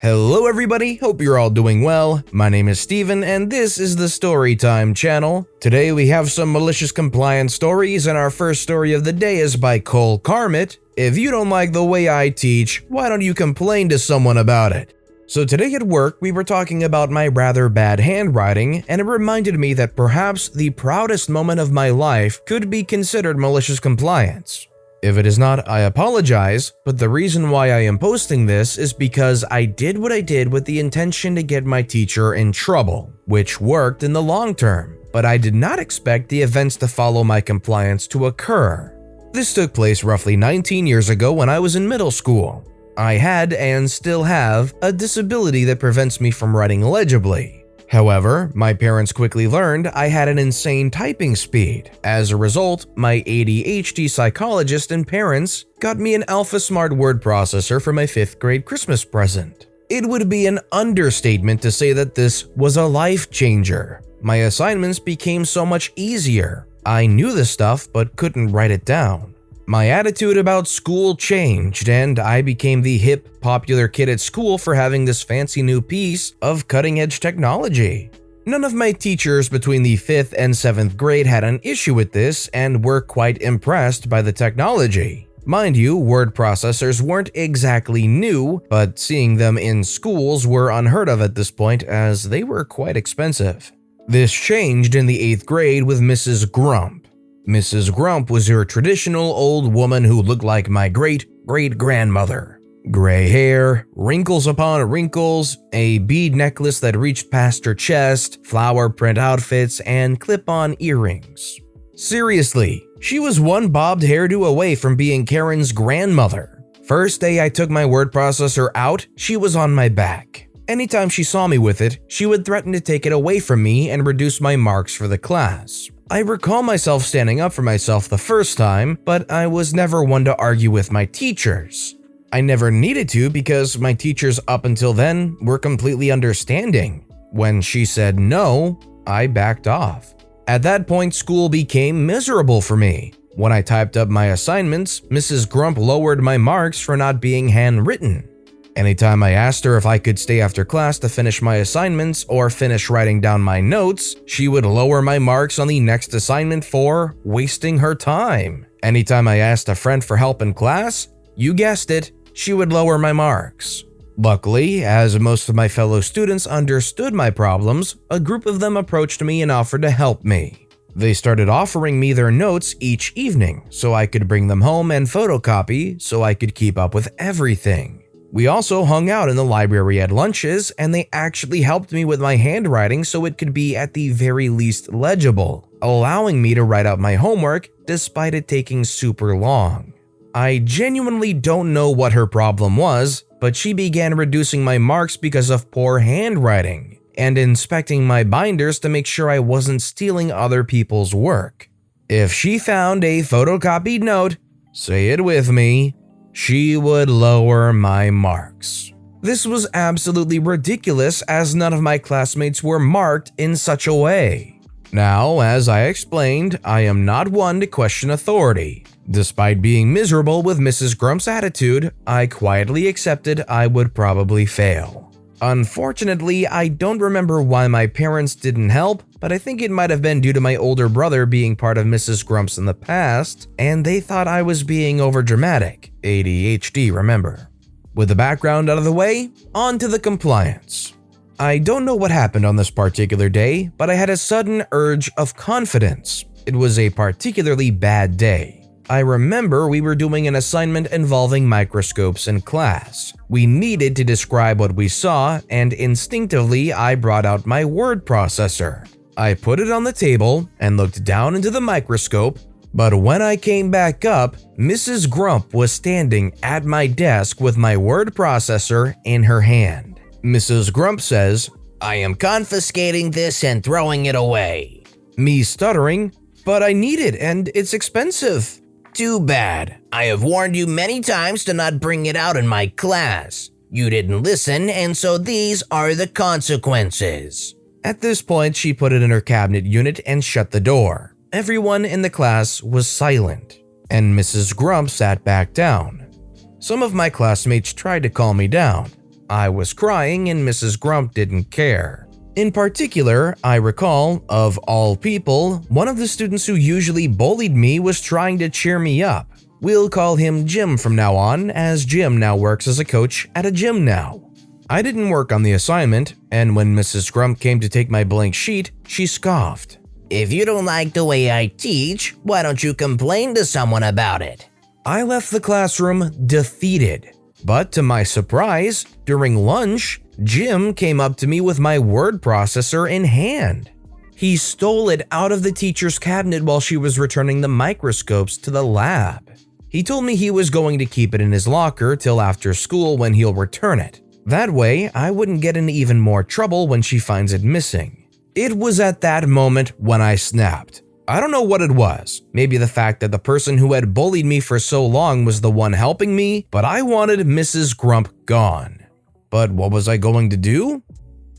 Hello everybody, hope you're all doing well. My name is Steven and this is the Storytime channel. Today we have some malicious compliance stories and our first story of the day is by kolecarmot. If you don't like the way I teach, why don't you complain to someone about it? So today at work we were talking about my rather bad handwriting and it reminded me that perhaps the proudest moment of my life could be considered malicious compliance. If it is not, I apologize, but the reason why I am posting this is because I did what I did with the intention to get my teacher in trouble, which worked in the long term, but I did not expect the events to follow my compliance to occur. This took place roughly 19 years ago when I was in middle school. I had and still have a disability that prevents me from writing legibly. However, my parents quickly learned I had an insane typing speed. As a result, my ADHD psychologist and parents got me an Alpha Smart word processor for my 5th grade Christmas present. It would be an understatement to say that this was a life changer. My assignments became so much easier. I knew this stuff but couldn't write it down. My attitude about school changed and I became the hip, popular kid at school for having this fancy new piece of cutting-edge technology. None of my teachers between the 5th and 7th grade had an issue with this and were quite impressed by the technology. Mind you, word processors weren't exactly new, but seeing them in schools were unheard of at this point as they were quite expensive. This changed in the 8th grade with Mrs. Grump. Mrs. Grump was your traditional old woman who looked like my great-great-grandmother. Gray hair, wrinkles upon wrinkles, a bead necklace that reached past her chest, flower print outfits, and clip-on earrings. Seriously, she was one bobbed hairdo away from being Karen's grandmother. First day I took my word processor out, she was on my back. Anytime she saw me with it, she would threaten to take it away from me and reduce my marks for the class. I recall myself standing up for myself the first time, but I was never one to argue with my teachers. I never needed to because my teachers up until then were completely understanding. When she said no, I backed off. At that point, school became miserable for me. When I typed up my assignments, Mrs. Grump lowered my marks for not being handwritten. Anytime I asked her if I could stay after class to finish my assignments or finish writing down my notes, she would lower my marks on the next assignment for wasting her time. Anytime I asked a friend for help in class, you guessed it, she would lower my marks. Luckily, as most of my fellow students understood my problems, a group of them approached me and offered to help me. They started offering me their notes each evening so I could bring them home and photocopy so I could keep up with everything. We also hung out in the library at lunches and they actually helped me with my handwriting so it could be at the very least legible, allowing me to write out my homework despite it taking super long. I genuinely don't know what her problem was, but she began reducing my marks because of poor handwriting and inspecting my binders to make sure I wasn't stealing other people's work. If she found a photocopied note, say it with me, she would lower my marks. This was absolutely ridiculous as none of my classmates were marked in such a way. Now, as I explained, I am not one to question authority. Despite being miserable with Mrs. Grump's attitude, I quietly accepted I would probably fail. Unfortunately, I don't remember why my parents didn't help, but I think it might have been due to my older brother being part of Mrs. Grump's in the past, and they thought I was being overdramatic. ADHD, remember. With the background out of the way, on to the compliance. I don't know what happened on this particular day, but I had a sudden urge of confidence. It was a particularly bad day. I remember we were doing an assignment involving microscopes in class. We needed to describe what we saw, and instinctively I brought out my word processor. I put it on the table and looked down into the microscope, but when I came back up, Mrs. Grump was standing at my desk with my word processor in her hand. Mrs. Grump says, "I am confiscating this and throwing it away." Me stuttering, "But I need it and it's expensive." "Too bad. I have warned you many times to not bring it out in my class. You didn't listen, and so these are the consequences." At this point, she put it in her cabinet unit and shut the door. Everyone in the class was silent, and Mrs. Grump sat back down. Some of my classmates tried to calm me down. I was crying and Mrs. Grump didn't care. In particular, I recall, of all people, one of the students who usually bullied me was trying to cheer me up. We'll call him Jim from now on, as Jim now works as a coach at a gym now. I didn't work on the assignment, and when Mrs. Grump came to take my blank sheet, she scoffed. If you don't like the way I teach, why don't you complain to someone about it? I left the classroom defeated. But to my surprise, during lunch, Jim came up to me with my word processor in hand. He stole it out of the teacher's cabinet while she was returning the microscopes to the lab. He told me he was going to keep it in his locker till after school when he'll return it. That way, I wouldn't get in even more trouble when she finds it missing. It was at that moment when I snapped. I don't know what it was. Maybe the fact that the person who had bullied me for so long was the one helping me, but I wanted Mrs. Grump gone. But what was I going to do?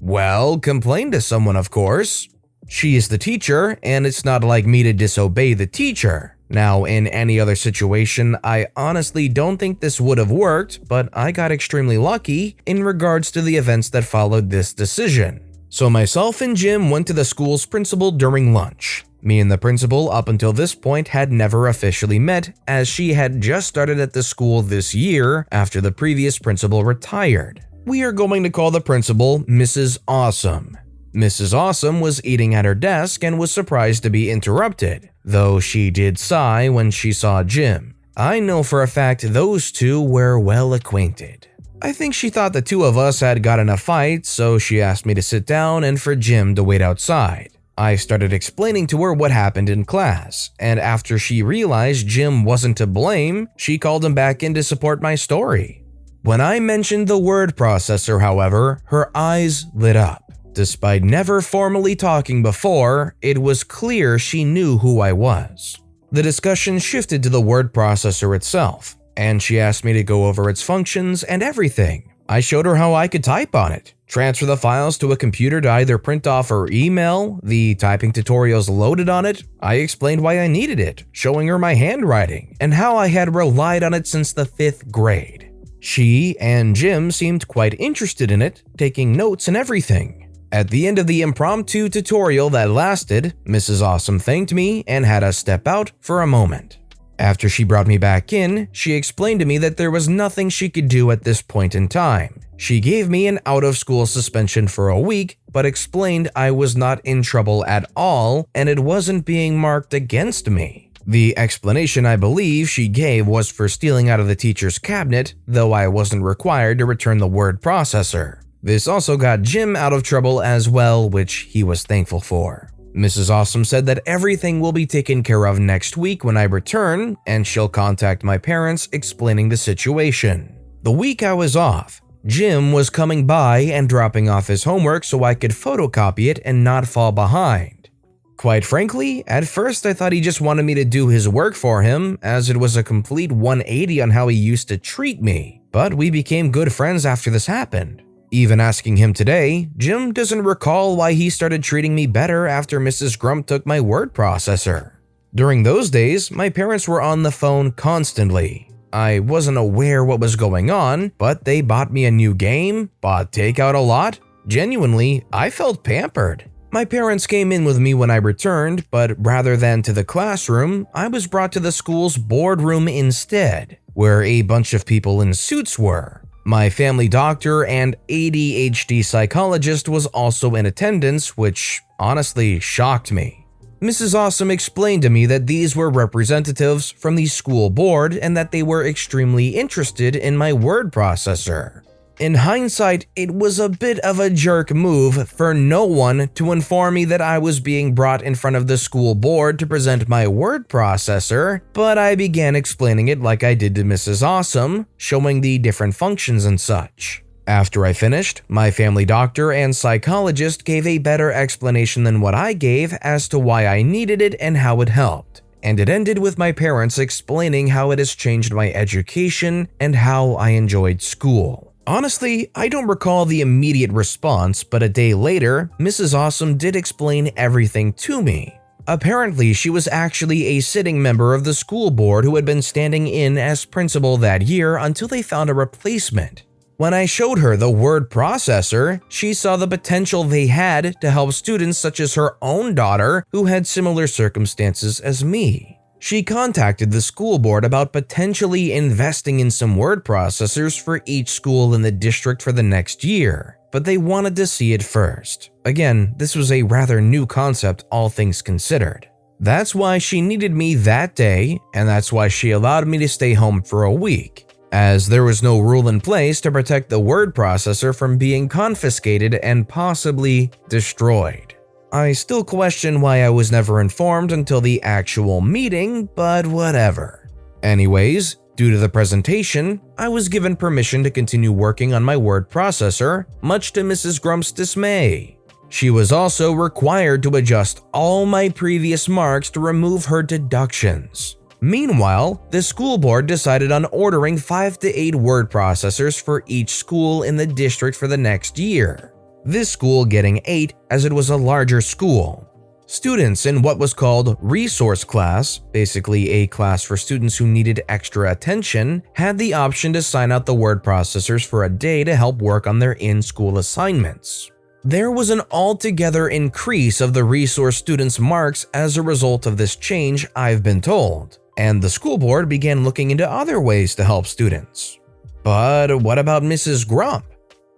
Well, complain to someone, of course. She is the teacher, and it's not like me to disobey the teacher. Now, in any other situation, I honestly don't think this would have worked, but I got extremely lucky in regards to the events that followed this decision. So myself and Jim went to the school's principal during lunch. Me and the principal up until this point had never officially met, as she had just started at the school this year after the previous principal retired. We are going to call the principal Mrs. Awesome. Mrs. Awesome was eating at her desk and was surprised to be interrupted, though she did sigh when she saw Jim. I know for a fact those two were well acquainted. I think she thought the two of us had gotten a fight, so she asked me to sit down and for Jim to wait outside. I started explaining to her what happened in class, and after she realized Jim wasn't to blame, she called him back in to support my story. When I mentioned the word processor, however, her eyes lit up. Despite never formally talking before, it was clear she knew who I was. The discussion shifted to the word processor itself, and she asked me to go over its functions and everything. I showed her how I could type on it, transfer the files to a computer to either print off or email, the typing tutorials loaded on it. I explained why I needed it, showing her my handwriting, and how I had relied on it since the 5th grade. She and Jim seemed quite interested in it, taking notes and everything. At the end of the impromptu tutorial that lasted, Mrs. Awesome thanked me and had us step out for a moment. After she brought me back in, she explained to me that there was nothing she could do at this point in time. She gave me an out-of-school suspension for a week, but explained I was not in trouble at all and it wasn't being marked against me. The explanation I believe she gave was for stealing out of the teacher's cabinet, though I wasn't required to return the word processor. This also got Jim out of trouble as well, which he was thankful for. Mrs. Awesome said that everything will be taken care of next week when I return, and she'll contact my parents explaining the situation. The week I was off, Jim was coming by and dropping off his homework so I could photocopy it and not fall behind. Quite frankly, at first I thought he just wanted me to do his work for him, as it was a complete 180 on how he used to treat me, but we became good friends after this happened. Even asking him today, Jim doesn't recall why he started treating me better after Mrs. Grump took my word processor. During those days, my parents were on the phone constantly. I wasn't aware what was going on, but they bought me a new game, bought takeout a lot. Genuinely, I felt pampered. My parents came in with me when I returned, but rather than to the classroom, I was brought to the school's boardroom instead, where a bunch of people in suits were. My family doctor and ADHD psychologist was also in attendance, which honestly shocked me. Mrs. Awesome explained to me that these were representatives from the school board and that they were extremely interested in my word processor. In hindsight, it was a bit of a jerk move for no one to inform me that I was being brought in front of the school board to present my word processor, but I began explaining it like I did to Mrs. Awesome, showing the different functions and such. After I finished, my family doctor and psychologist gave a better explanation than what I gave as to why I needed it and how it helped. And it ended with my parents explaining how it has changed my education and how I enjoyed school. Honestly, I don't recall the immediate response, but a day later, Mrs. Awesome did explain everything to me. Apparently, she was actually a sitting member of the school board who had been standing in as principal that year until they found a replacement. When I showed her the word processor, she saw the potential they had to help students such as her own daughter who had similar circumstances as me. She contacted the school board about potentially investing in some word processors for each school in the district for the next year, but they wanted to see it first. Again, this was a rather new concept, all things considered. That's why she needed me that day, and that's why she allowed me to stay home for a week, as there was no rule in place to protect the word processor from being confiscated and possibly destroyed. I still question why I was never informed until the actual meeting, but whatever. Anyways, due to the presentation, I was given permission to continue working on my word processor, much to Mrs. Grump's dismay. She was also required to adjust all my previous marks to remove her deductions. Meanwhile, the school board decided on ordering 5 to 8 word processors for each school in the district for the next year. This school getting 8 as it was a larger school. Students in what was called resource class, basically a class for students who needed extra attention, had the option to sign out the word processors for a day to help work on their in-school assignments. There was an altogether increase of the resource students' marks as a result of this change, I've been told, and the school board began looking into other ways to help students. But what about Mrs. Grump?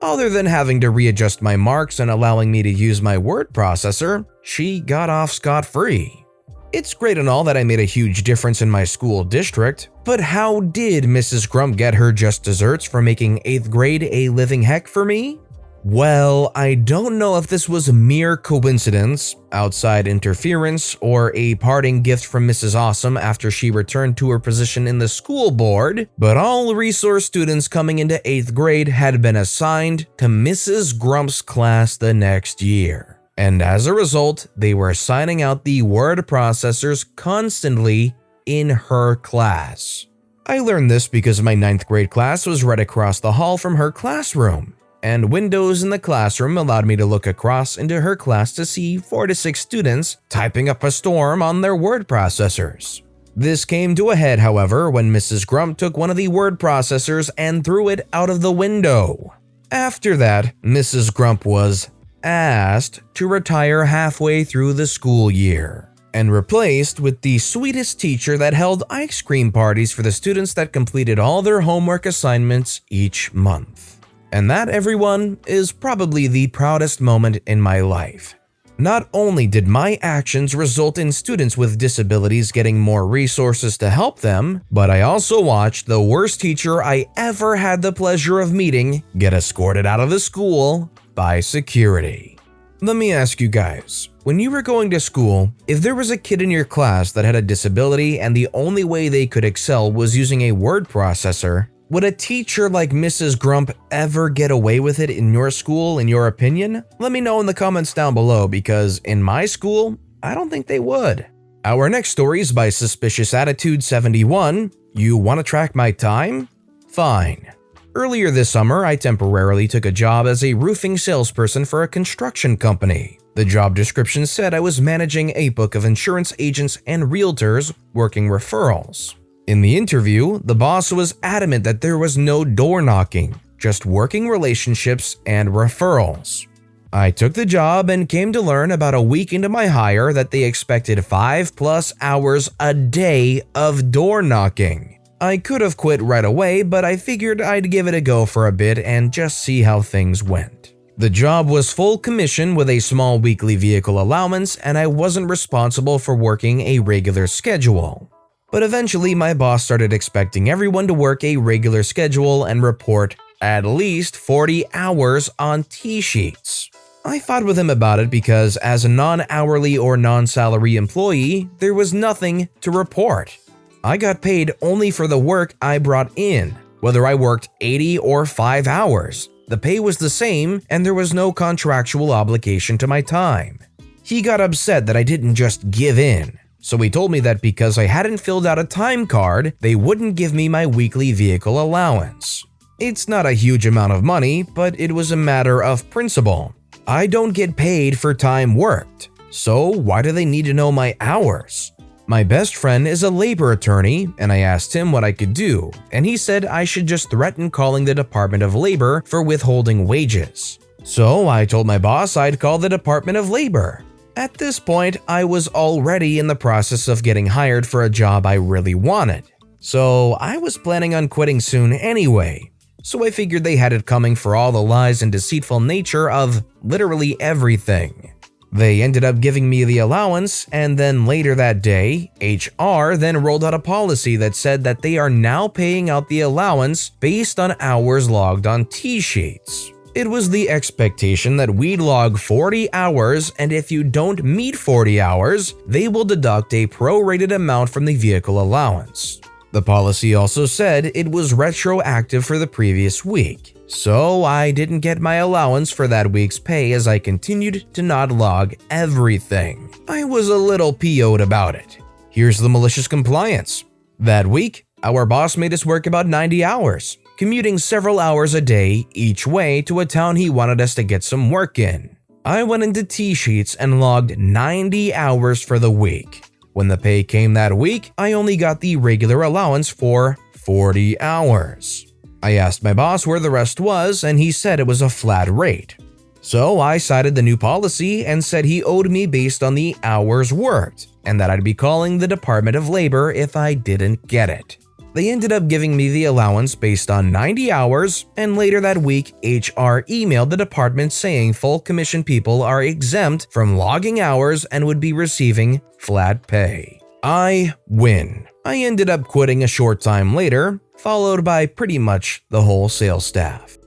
Other than having to readjust my marks and allowing me to use my word processor, she got off scot-free. It's great and all that I made a huge difference in my school district, but how did Mrs. Grump get her just desserts for making 8th grade a living heck for me? Well, I don't know if this was mere coincidence, outside interference, or a parting gift from Mrs. Awesome after she returned to her position in the school board, but all resource students coming into 8th grade had been assigned to Mrs. Grump's class the next year. And as a result, they were signing out the word processors constantly in her class. I learned this because my 9th grade class was right across the hall from her classroom, and windows in the classroom allowed me to look across into her class to see 4 to 6 students typing up a storm on their word processors. This came to a head, however, when Mrs. Grump took one of the word processors and threw it out of the window. After that, Mrs. Grump was asked to retire halfway through the school year and replaced with the sweetest teacher that held ice cream parties for the students that completed all their homework assignments each month. And that, everyone, is probably the proudest moment in my life. Not only did my actions result in students with disabilities getting more resources to help them, but I also watched the worst teacher I ever had the pleasure of meeting get escorted out of the school by security. Let me ask you guys, when you were going to school, if there was a kid in your class that had a disability and the only way they could excel was using a word processor, would a teacher like Mrs. Grump ever get away with it in your school, in your opinion? Let me know in the comments down below, because in my school, I don't think they would. Our next story is by Suspicious Attitude 71. You want to track my time? Fine. Earlier this summer, I temporarily took a job as a roofing salesperson for a construction company. The job description said I was managing a book of insurance agents and realtors working referrals. In the interview, the boss was adamant that there was no door knocking, just working relationships and referrals. I took the job and came to learn about a week into my hire that they expected 5+ hours a day of door knocking. I could have quit right away, but I figured I'd give it a go for a bit and just see how things went. The job was full commission with a small weekly vehicle allowance, and I wasn't responsible for working a regular schedule. But eventually, my boss started expecting everyone to work a regular schedule and report at least 40 hours on T-sheets. I fought with him about it because as a non-hourly or non-salary employee, there was nothing to report. I got paid only for the work I brought in, whether I worked 80 or 5 hours. The pay was the same and there was no contractual obligation to my time. He got upset that I didn't just give in. So he told me that because I hadn't filled out a time card, they wouldn't give me my weekly vehicle allowance. It's not a huge amount of money, but it was a matter of principle. I don't get paid for time worked, so why do they need to know my hours? My best friend is a labor attorney, and I asked him what I could do, and he said I should just threaten calling the Department of Labor for withholding wages. So I told my boss I'd call the Department of Labor. At this point, I was already in the process of getting hired for a job I really wanted. So I was planning on quitting soon anyway. So I figured they had it coming for all the lies and deceitful nature of literally everything. They ended up giving me the allowance, and then later that day, HR then rolled out a policy that said that they are now paying out the allowance based on hours logged on T-sheets. It was the expectation that we'd log 40 hours, and if you don't meet 40 hours, they will deduct a prorated amount from the vehicle allowance. The policy also said it was retroactive for the previous week, so I didn't get my allowance for that week's pay as I continued to not log everything. I was a little PO'd about it. Here's the malicious compliance. That week, our boss made us work about 90 hours, commuting several hours a day each way to a town he wanted us to get some work in. I went into T-sheets and logged 90 hours for the week. When the pay came that week, I only got the regular allowance for 40 hours. I asked my boss where the rest was, and he said it was a flat rate. So I cited the new policy and said he owed me based on the hours worked, and that I'd be calling the Department of Labor if I didn't get it. They ended up giving me the allowance based on 90 hours, and later that week, HR emailed the department saying full commission people are exempt from logging hours and would be receiving flat pay. I win. I ended up quitting a short time later, followed by pretty much the whole sales staff.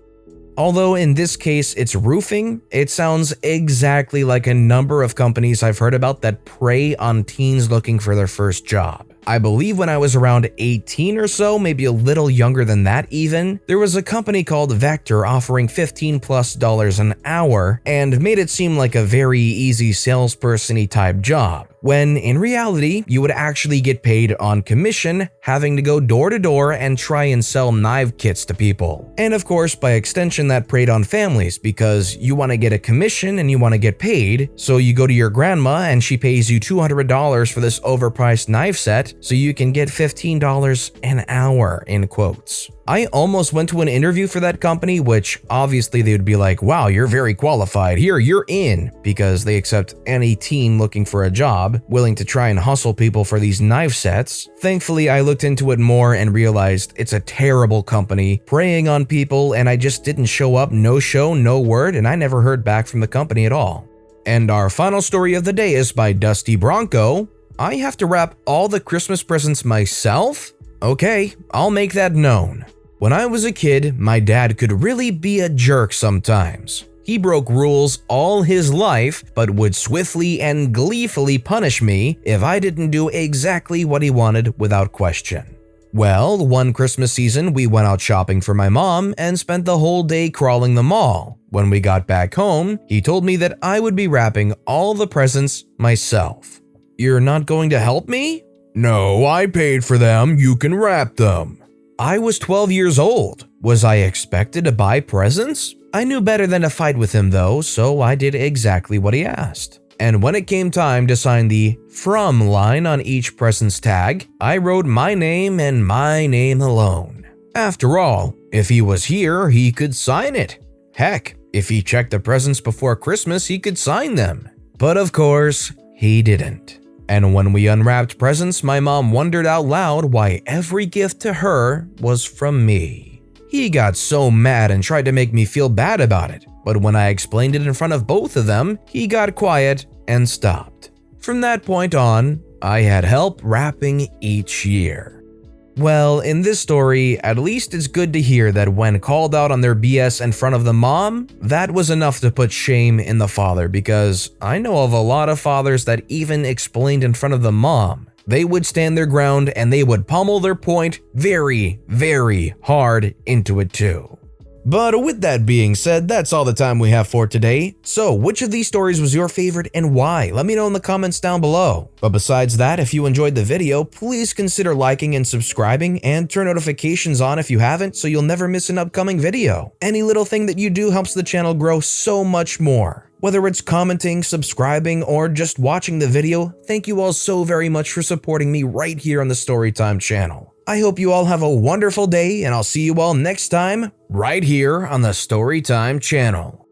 Although in this case it's roofing, it sounds exactly like a number of companies I've heard about that prey on teens looking for their first job. I believe when I was around 18 or so, maybe a little younger than that even, there was a company called Vector offering $15+ an hour and made it seem like a very easy salesperson-y type job, when in reality, you would actually get paid on commission, having to go door to door and try and sell knife kits to people. And of course, by extension, that preyed on families because you want to get a commission and you want to get paid, so you go to your grandma and she pays you $200 for this overpriced knife set, so you can get $15 an hour, in quotes. I almost went to an interview for that company, which obviously they would be like, wow, you're very qualified, here, you're in, because they accept any teen looking for a job, willing to try and hustle people for these knife sets. Thankfully, I looked into it more and realized it's a terrible company, preying on people, and I just didn't show up, no show, no word, and I never heard back from the company at all. And our final story of the day is by DustyBronco. I have to wrap all the Christmas presents myself? Okay, I'll make that known. When I was a kid, my dad could really be a jerk sometimes. He broke rules all his life, but would swiftly and gleefully punish me if I didn't do exactly what he wanted without question. Well, one Christmas season, we went out shopping for my mom and spent the whole day crawling the mall. When we got back home, he told me that I would be wrapping all the presents myself. You're not going to help me? No, I paid for them. You can wrap them. I was 12 years old. Was I expected to buy presents? I knew better than to fight with him though, so I did exactly what he asked. And when it came time to sign the "from" line on each present's tag, I wrote my name and my name alone. After all, if he was here, he could sign it. Heck, if he checked the presents before Christmas, he could sign them. But of course, he didn't. And when we unwrapped presents, my mom wondered out loud why every gift to her was from me. He got so mad and tried to make me feel bad about it, but when I explained it in front of both of them, he got quiet and stopped. From that point on, I had help wrapping each year. Well, in this story, at least it's good to hear that when called out on their BS in front of the mom, that was enough to put shame in the father, because I know of a lot of fathers that even explained in front of the mom. They would stand their ground and they would pummel their point very, very hard into it too. But with that being said, that's all the time we have for today. So, which of these stories was your favorite and why? Let me know in the comments down below. But besides that, if you enjoyed the video, please consider liking and subscribing and turn notifications on if you haven't so you'll never miss an upcoming video. Any little thing that you do helps the channel grow so much more. Whether it's commenting, subscribing, or just watching the video, thank you all so very much for supporting me right here on the Storytime channel. I hope you all have a wonderful day, and I'll see you all next time right here on the Storytime channel.